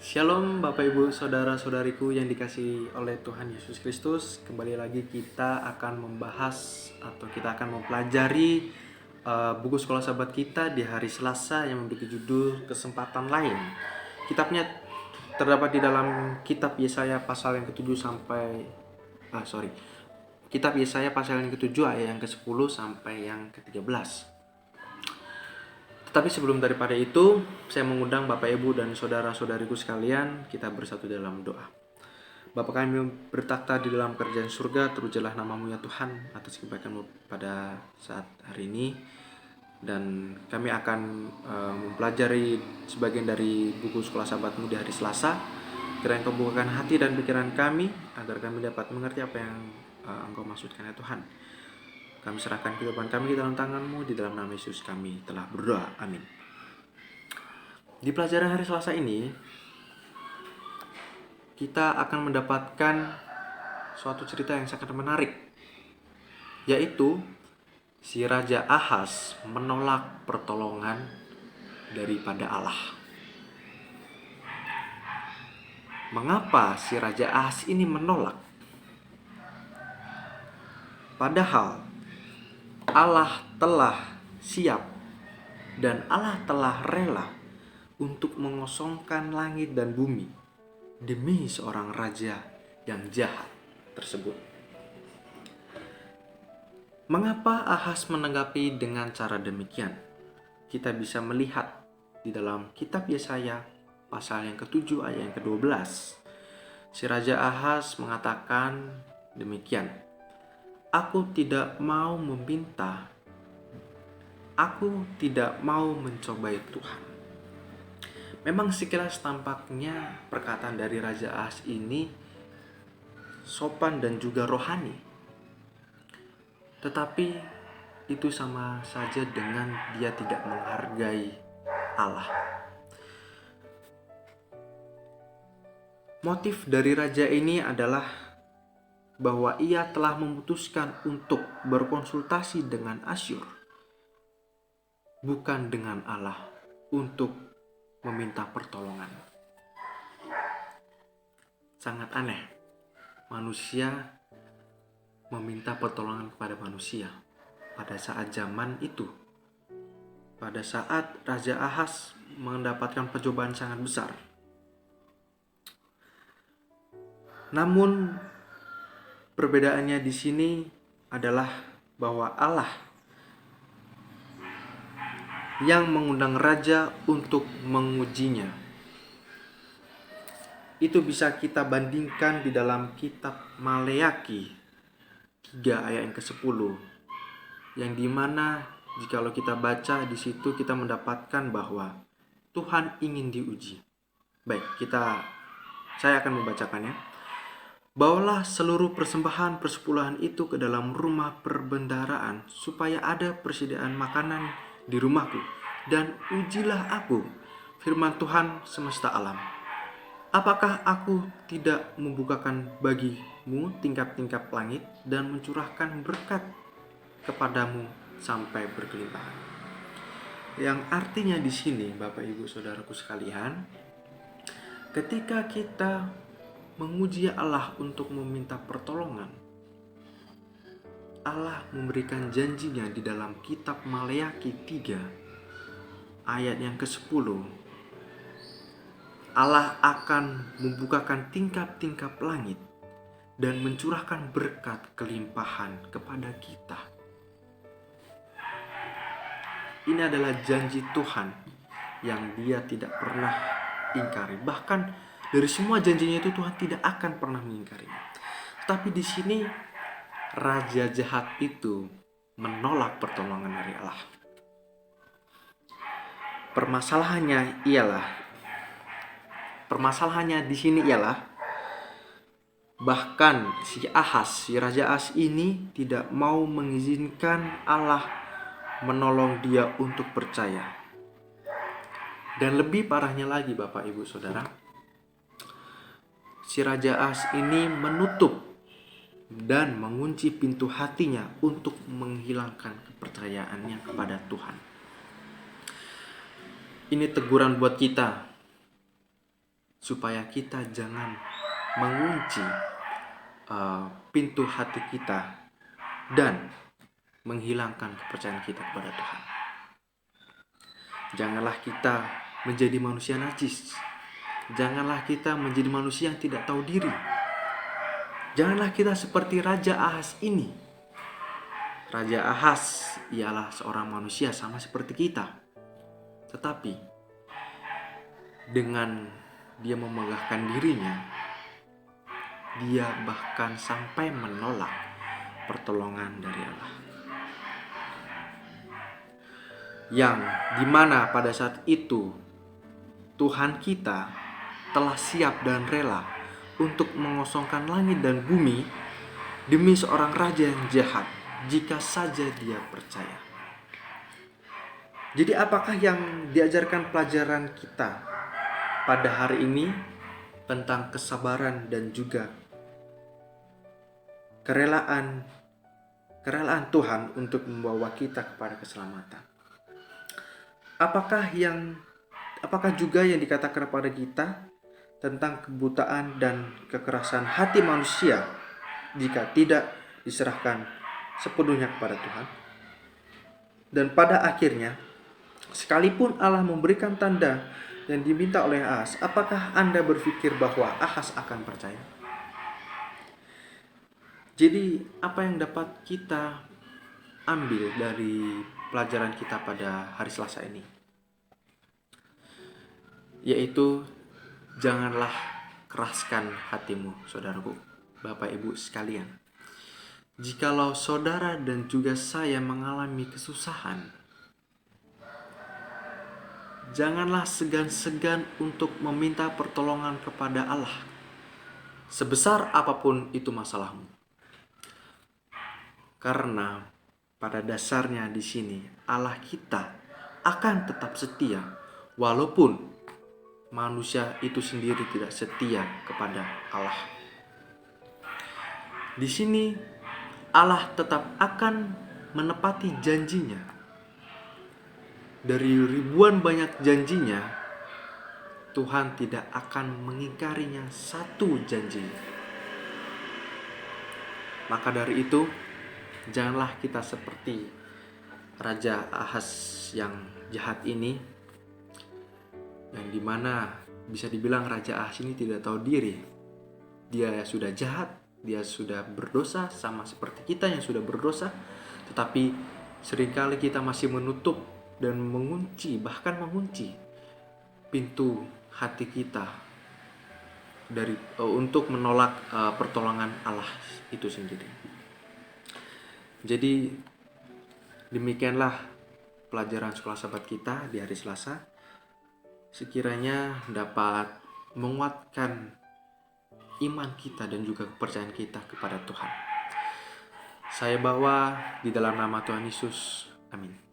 Shalom Bapak Ibu Saudara-saudariku yang dikasihi oleh Tuhan Yesus Kristus. Kembali lagi kita akan membahas atau kita akan mempelajari buku sekolah sahabat kita di hari Selasa yang memiliki judul Kesempatan Lain. Kitabnya terdapat di dalam kitab Yesaya pasal yang ke-7 sampai Kitab Yesaya pasal yang ke-7 ayat yang ke-10 sampai yang ke-13. Tapi sebelum daripada itu, saya mengundang Bapak Ibu dan saudara-saudariku sekalian, kita bersatu dalam doa. Bapa kami bertakhta di dalam kerajaan surga, terpujilah nama-Mu ya Tuhan atas kebaikan-Mu pada saat hari ini. Dan kami akan mempelajari sebagian dari buku sekolah sahabat-Mu di hari Selasa. Kiranya Engkau bukakan hati dan pikiran kami, agar kami dapat mengerti apa yang Engkau maksudkan ya Tuhan. Kami serahkan kehidupan kami di dalam tangan-Mu, di dalam nama Yesus kami telah berdoa. Amin. Di pelajaran hari Selasa ini, kita akan mendapatkan suatu cerita yang sangat menarik, yaitu si Raja Ahaz menolak pertolongan daripada Allah. Mengapa si Raja Ahaz ini menolak? Padahal Allah telah siap dan Allah telah rela untuk mengosongkan langit dan bumi demi seorang raja yang jahat tersebut. Mengapa Ahaz menanggapi dengan cara demikian? Kita bisa melihat di dalam kitab Yesaya pasal yang ke-7 ayat yang ke-12. Si Raja Ahaz mengatakan demikian, Aku tidak mau mencobai Tuhan. Memang sekilas tampaknya perkataan dari Raja Ahaz ini sopan dan juga rohani. Tetapi itu sama saja dengan dia tidak menghargai Allah. Motif dari raja ini adalah bahwa ia telah memutuskan untuk berkonsultasi dengan Asyur, bukan dengan Allah, untuk meminta pertolongan. Sangat aneh, manusia meminta pertolongan kepada manusia pada saat zaman itu. Pada saat Raja Ahaz mendapatkan percobaan sangat besar. Namun perbedaannya di sini adalah bahwa Allah yang mengundang raja untuk mengujinya. Itu bisa kita bandingkan di dalam kitab Maleaki 3 ayat yang ke-10, yang dimana jikalau kita baca di situ kita mendapatkan bahwa Tuhan ingin diuji. Baik, saya akan membacakannya. Bawalah seluruh persembahan persepuluhan itu ke dalam rumah perbendaharaan, supaya ada persediaan makanan di rumahku, dan ujilah aku, firman Tuhan semesta alam. Apakah aku tidak membukakan bagimu tingkap-tingkap langit dan mencurahkan berkat kepadamu sampai berkelimpahan? Yang artinya di sini, Bapak Ibu Saudaraku sekalian, ketika kita menguji Allah untuk meminta pertolongan, Allah memberikan janjinya di dalam kitab Maleaki 3 ayat yang ke-10. Allah akan membukakan tingkap-tingkap langit dan mencurahkan berkat kelimpahan kepada kita. Ini adalah janji Tuhan yang Dia tidak pernah ingkari. Bahkan dari semua janjinya itu Tuhan tidak akan pernah mengingkarinya. Tapi di sini raja jahat itu menolak pertolongan dari Allah. Permasalahannya di sini ialah bahkan si Raja Ahaz ini tidak mau mengizinkan Allah menolong dia untuk percaya. Dan lebih parahnya lagi, Bapak Ibu Saudara, si Raja Ahaz ini menutup dan mengunci pintu hatinya untuk menghilangkan kepercayaannya kepada Tuhan. Ini teguran buat kita, supaya kita jangan mengunci pintu hati kita dan menghilangkan kepercayaan kita kepada Tuhan. Janganlah kita menjadi manusia najis. Janganlah kita menjadi manusia yang tidak tahu diri. Janganlah kita seperti Raja Ahas ini. Raja Ahas ialah seorang manusia sama seperti kita. Tetapi dengan dia memegahkan dirinya, dia bahkan sampai menolak pertolongan dari Allah. Yang dimana pada saat itu Tuhan kita telah siap dan rela untuk mengosongkan langit dan bumi demi seorang raja yang jahat, jika saja dia percaya. Jadi apakah yang diajarkan pelajaran kita pada hari ini tentang kesabaran dan juga kerelaan Tuhan untuk membawa kita kepada keselamatan? Apakah juga yang dikatakan kepada kita tentang kebutaan dan kekerasan hati manusia jika tidak diserahkan sepenuhnya kepada Tuhan? Dan pada akhirnya, sekalipun Allah memberikan tanda yang diminta oleh Ahas, apakah Anda berpikir bahwa Ahas akan percaya? Jadi, apa yang dapat kita ambil dari pelajaran kita pada hari Selasa ini? Yaitu, janganlah keraskan hatimu, saudaraku, Bapak Ibu sekalian. Jikalau saudara dan juga saya mengalami kesusahan, janganlah segan-segan untuk meminta pertolongan kepada Allah, sebesar apapun itu masalahmu. Karena pada dasarnya di sini Allah kita akan tetap setia walaupun manusia itu sendiri tidak setia kepada Allah. Di sini Allah tetap akan menepati janjinya. Dari ribuan banyak janjinya, Tuhan tidak akan mengingkarinya satu janji. Maka dari itu, janganlah kita seperti Raja Ahas yang jahat ini, yang dimana bisa dibilang Raja Ahas ini tidak tahu diri. Dia sudah jahat, dia sudah berdosa sama seperti kita yang sudah berdosa, tetapi seringkali kita masih menutup dan mengunci, bahkan mengunci pintu hati kita untuk menolak pertolongan Allah itu sendiri. Jadi demikianlah pelajaran sekolah sahabat kita di hari Selasa. Sekiranya dapat menguatkan iman kita dan juga kepercayaan kita kepada Tuhan. Saya bawa di dalam nama Tuhan Yesus. Amin.